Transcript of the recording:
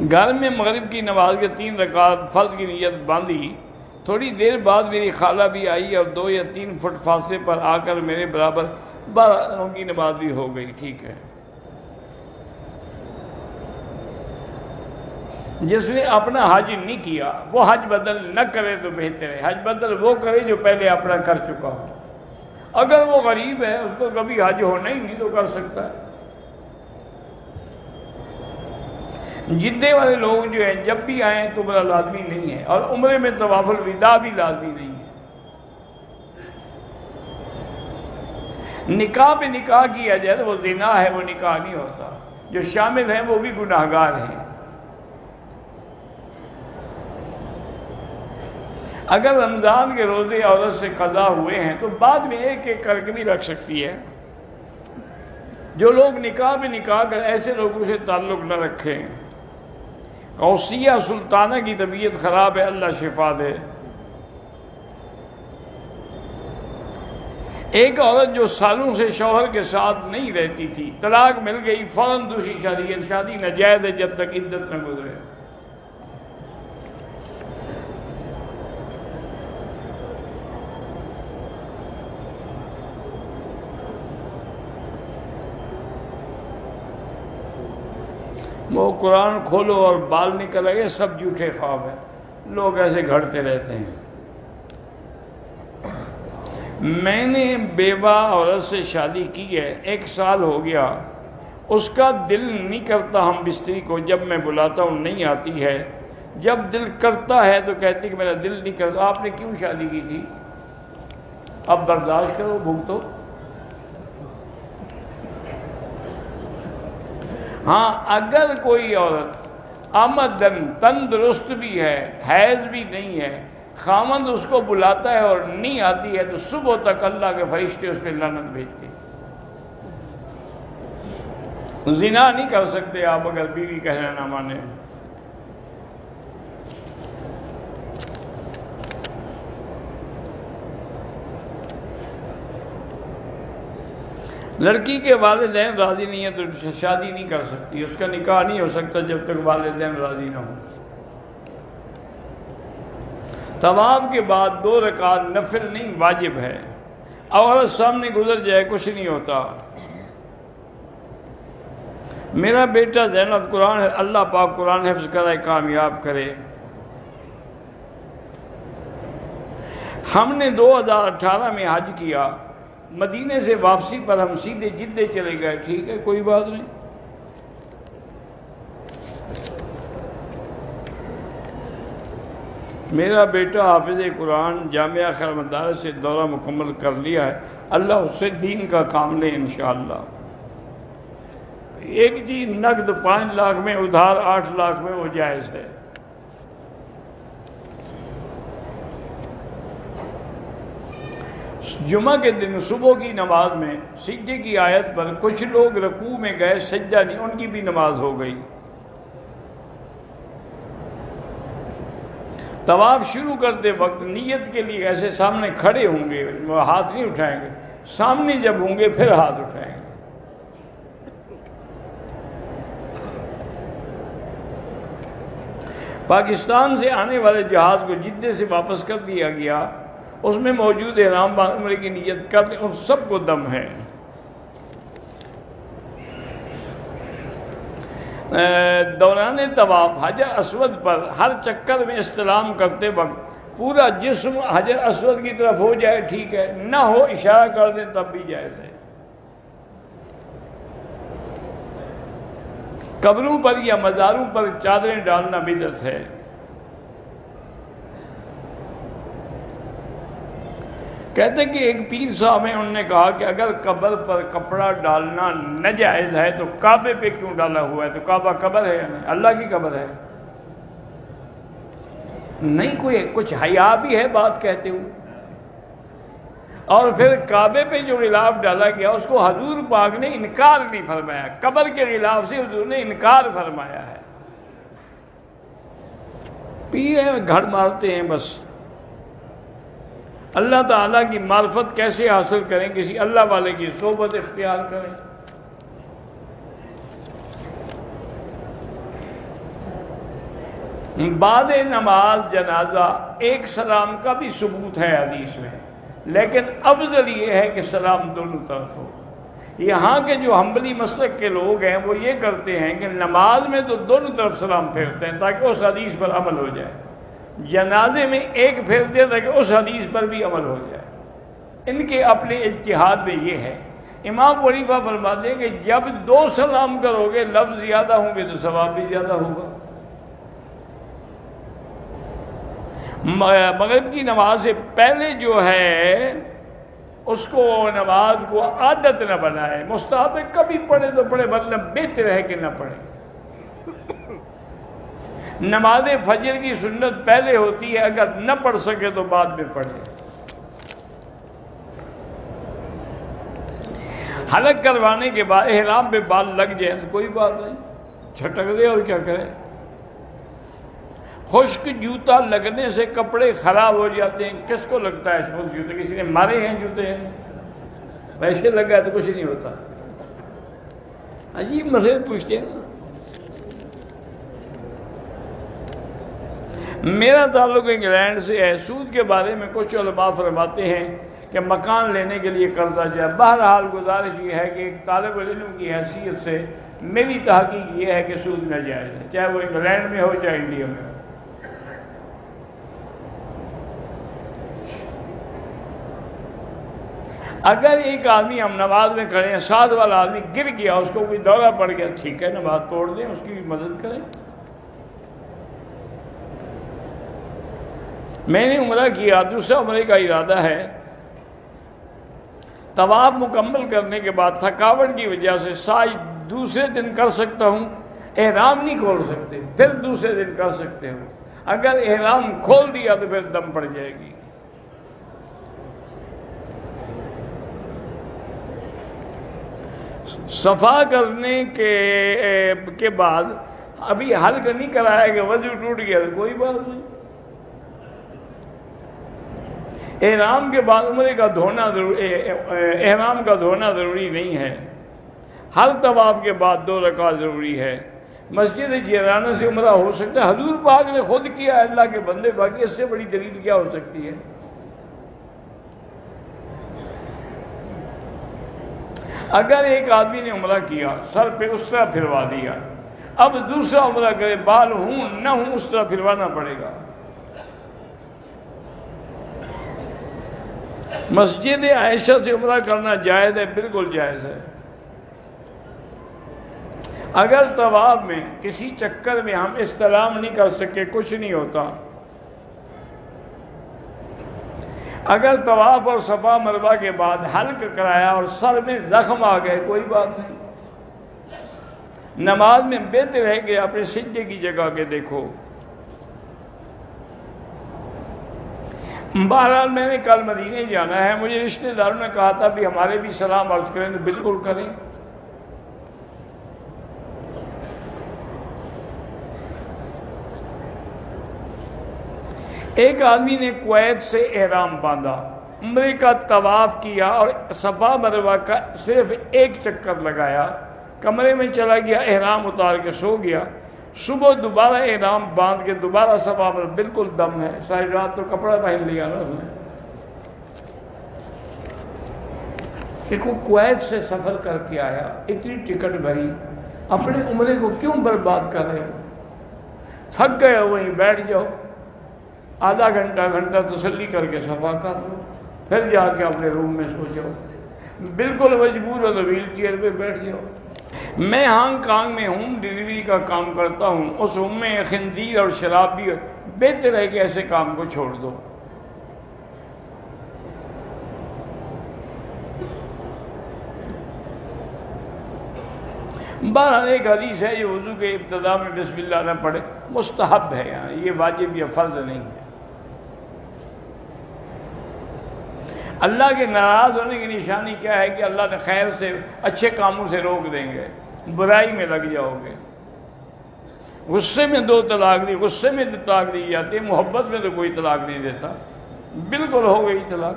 گھر میں مغرب کی نماز کے 3 رکعت فرض کی نیت باندھی، تھوڑی دیر بعد میری خالہ بھی آئی اور 2 یا 3 فٹ فاصلے پر آ کر میرے برابر 12 رکعتوں کی نماز بھی ہو گئی۔ ٹھیک ہے، جس نے اپنا حج نہیں کیا وہ حج بدل نہ کرے تو بہتر ہے۔ حج بدل وہ کرے جو پہلے اپنا کر چکا ہو۔ اگر وہ غریب ہے، اس کو کبھی حج ہونا ہی نہیں تو کر سکتا ہے۔ جدے والے لوگ جو ہیں جب بھی آئیں تو عمرہ لازمی نہیں ہے، اور عمرے میں طواف الوداع بھی لازمی نہیں ہے۔ نکاح پہ نکاح کیا جائے تو وہ زنا ہے، وہ نکاح نہیں ہوتا۔ جو شامل ہیں وہ بھی گناہگار ہیں۔ اگر رمضان کے روزے عورت سے قضا ہوئے ہیں تو بعد میں ایک ایک کر کے بھی رکھ سکتی ہے۔ جو لوگ نکاح پہ نکاح کر ایسے لوگوں سے تعلق نہ رکھیں۔ غوثیہ سلطانہ کی طبیعت خراب ہے، اللہ شفا دے۔ ایک عورت جو سالوں سے شوہر کے ساتھ نہیں رہتی تھی، طلاق مل گئی، فوراً دوسری شادی ناجائز ہے جب تک عدت نہ گزرے۔ وہ قرآن کھولو اور بال نکل آئے، سب جھوٹے خواب ہیں، لوگ ایسے گھڑتے رہتے ہیں۔ میں نے بیوہ عورت سے شادی کی ہے، 1 سال ہو گیا، اس کا دل نہیں کرتا ہم بستری کو، جب میں بلاتا ہوں نہیں آتی ہے، جب دل کرتا ہے تو کہتی کہ میرا دل نہیں کرتا۔ آپ نے کیوں شادی کی تھی؟ اب برداشت کرو، بھگتو۔ ہاں، اگر کوئی عورت آمدن تندرست بھی ہے، حیض بھی نہیں ہے، خامند اس کو بلاتا ہے اور نہیں آتی ہے تو صبح تک اللہ کے فرشتے اس پہ لعنت بھیجتے ہیں۔ زنا نہیں کر سکتے آپ اگر بیوی کہنا نہ مانے۔ لڑکی کے والدین راضی نہیں ہیں تو شادی نہیں کر سکتی، اس کا نکاح نہیں ہو سکتا جب تک والدین راضی نہ ہوں۔ طواف کے بعد 2 رکعت نفل نہیں واجب ہے، عورت سامنے گزر جائے کچھ نہیں ہوتا۔ میرا بیٹا زینب قرآن، اللہ پاک قرآن حفظ کرائے، کامیاب کرے۔ ہم نے 2018 میں حج کیا، مدینے سے واپسی پر ہم سیدھے جدے چلے گئے۔ ٹھیک ہے، کوئی بات نہیں۔ میرا بیٹا حافظ قرآن جامعہ خیر مدارس سے دورہ مکمل کر لیا ہے، اللہ اس سے دین کا کام لے انشاءاللہ۔ ایک چیز نقد 5 لاکھ میں، ادھار 8 لاکھ میں، وہ جائز ہے۔ جمعہ کے دن صبح کی نماز میں سجدے کی آیت پر کچھ لوگ رکوع میں گئے، سجدہ نہیں، ان کی بھی نماز ہو گئی۔ طواف شروع کرتے وقت نیت کے لیے ایسے سامنے کھڑے ہوں گے، وہ ہاتھ نہیں اٹھائیں گے، سامنے جب ہوں گے پھر ہاتھ اٹھائیں گے۔ پاکستان سے آنے والے جہاز کو جدے سے واپس کر دیا گیا، اس میں موجود احرام باندھ عمرے کی نیت کر ان سب کو دم ہے۔ دوران طواف حجر اسود پر ہر چکر میں استلام کرتے وقت پورا جسم حجر اسود کی طرف ہو جائے ٹھیک ہے، نہ ہو اشارہ کر دیں تب بھی جائز ہے۔ قبروں پر یا مزاروں پر چادریں ڈالنا بدعت ہے۔ کہتے ہیں کہ ایک پیر صاحب ہیں، انہوں نے کہا کہ اگر قبر پر کپڑا ڈالنا ناجائز ہے تو کعبے پہ کیوں ڈالا ہوا ہے؟ تو کعبہ قبر ہے یا نہیں؟ اللہ کی قبر ہے؟ نہیں، کوئی کچھ حیا بھی ہے بات کہتے ہوئے۔ اور پھر کعبے پہ جو غلاف ڈالا گیا اس کو حضور پاک نے انکار نہیں فرمایا، قبر کے غلاف سے حضور نے انکار فرمایا ہے۔ پیر ہیں، گھڑ مارتے ہیں بس۔ اللہ تعالیٰ کی معرفت کیسے حاصل کریں؟ کسی اللہ والے کی صحبت اختیار کریں۔ بعد نماز جنازہ ایک سلام کا بھی ثبوت ہے حدیث میں، لیکن افضل یہ ہے کہ سلام دونوں طرف ہو۔ یہاں کے جو حنبلی مسلک کے لوگ ہیں وہ یہ کرتے ہیں کہ نماز میں تو دونوں طرف سلام پھیرتے ہیں تاکہ اس حدیث پر عمل ہو جائے، جنازے میں ایک پھیرتے ہیں تاکہ اس حدیث پر بھی عمل ہو جائے۔ ان کے اپنے اجتہاد میں یہ ہے۔ امام ابو حنیفہ فرماتے ہیں کہ جب دو سلام کرو گے لفظ زیادہ ہوں گے تو ثواب بھی زیادہ ہوگا۔ مغرب کی نماز سے پہلے جو ہے اس کو نماز کو عادت نہ بنائے، مستحب کبھی پڑھے تو پڑھے ورنہ بہتر ہے کہ نہ پڑھے۔ نماز فجر کی سنت پہلے ہوتی ہے، اگر نہ پڑھ سکے تو بعد میں پڑھے۔ حلق کروانے کے بعد احرام پہ بال لگ جائیں تو کوئی بات نہیں، چھٹک دے اور کیا کرے۔ خشک جوتا لگنے سے کپڑے خراب ہو جاتے ہیں، کس کو لگتا ہے خشک جوتے؟ کسی نے مارے ہیں جوتے ہیں؟ ویسے لگا ہے تو کچھ نہیں ہوتا۔ عجیب مسئلے پوچھتے ہیں نا۔ میرا تعلق انگلینڈ سے ہے۔ سود کے بارے میں کچھ علماء فرماتے ہیں کہ مکان لینے کے لیے قرضہ جائے۔ بہرحال گزارش یہ ہے کہ ایک طالب علم کی حیثیت سے میری تحقیق یہ ہے کہ سود ناجائز ہے، چاہے وہ انگلینڈ میں ہو چاہے انڈیا میں ہو۔ اگر ایک آدمی ہم نماز میں کھڑے ہیں، ساتھ والا آدمی گر گیا، اس کو کوئی دورہ پڑ گیا، ٹھیک ہے نماز توڑ دیں، اس کی بھی مدد کریں۔ میں نے عمرہ کیا، دوسرا عمرے کا ارادہ ہے۔ طواف مکمل کرنے کے بعد تھکاوٹ کی وجہ سے سعی دوسرے دن کر سکتا ہوں، احرام نہیں کھول سکتے، پھر دوسرے دن کر سکتے ہو۔ اگر احرام کھول دیا تو پھر دم پڑ جائے گی۔ صفا کرنے کے بعد ابھی حلق نہیں کرایا کہ وضو ٹوٹ گیا تو کوئی بات نہیں۔ احرام کے بعد عمرے کا دھونا احرام کا دھونا ضروری نہیں ہے۔ ہر طواف کے بعد 2 رکعت ضروری ہے۔ مسجد جیرانہ سے عمرہ ہو سکتا ہے، حضور پاک نے خود کیا، اللہ کے بندے، باقی اس سے بڑی دلیل کیا ہو سکتی ہے؟ اگر ایک آدمی نے عمرہ کیا، سر پہ اس طرح پھروا دیا، اب دوسرا عمرہ کرے، بال ہوں نہ ہوں اس طرح پھروانا پڑے گا۔ مسجد عائشہ سے عمرہ کرنا جائز ہے، بالکل جائز ہے۔ اگر طواف میں کسی چکر میں ہم استلام نہیں کر سکے، کچھ نہیں ہوتا۔ اگر طواف اور صفا مروہ کے بعد حلق کرایا اور سر میں زخم آ گئے، کوئی بات نہیں۔ نماز میں بہتر ہے کہ اپنے سجدے کی جگہ کے دیکھو۔ بہرحال میں نے کل مدینے جانا ہے، مجھے رشتہ داروں نے کہا تھا بھی ہمارے بھی سلام عرض کریں، تو بالکل کریں۔ ایک آدمی نے کویت سے احرام باندھا، عمرے کا طواف کیا اور صفا مروہ کا صرف ایک چکر لگایا، کمرے میں چلا گیا، احرام اتار کے سو گیا، صبح دوبارہ احرام باندھ کے دوبارہ صفا مروہ، بالکل دم ہے، ساری رات تو کپڑا پہن لیا نا اس نے۔ ایک وہ کویت سے سفر کر کے آیا، اتنی ٹکٹ بھری، اپنے عمرے کو کیوں برباد کر رہے ہو؟ تھک گئے ہو وہیں بیٹھ جاؤ، آدھا گھنٹہ تسلی کر کے صفا کر لو، پھر جا کے اپنے روم میں سو جاؤ۔ بالکل مجبور ہو تو ویل چیئر پہ بیٹھ جاؤ۔ میں ہانگ کانگ میں ہوم ڈیلیوری کا کام کرتا ہوں، اس ہوم میں خنزیر اور شراب بھی، بہتر ہے کہ ایسے کام کو چھوڑ دو۔ بہرحال ایک حدیث ہے جو وضو کے ابتدا میں بسم اللہ نہ پڑھے، مستحب ہے، یہ واجب یا فرض نہیں ہے۔ اللہ کے ناراض ہونے کی نشانی کیا ہے کہ اللہ نے خیر سے، اچھے کاموں سے روک دیں گے، برائی میں لگ جاؤ گے۔ غصے میں 2 طلاق دی، غصے میں طلاق دی جاتی ہے، محبت میں تو کوئی طلاق نہیں دیتا، بالکل ہو گئی طلاق۔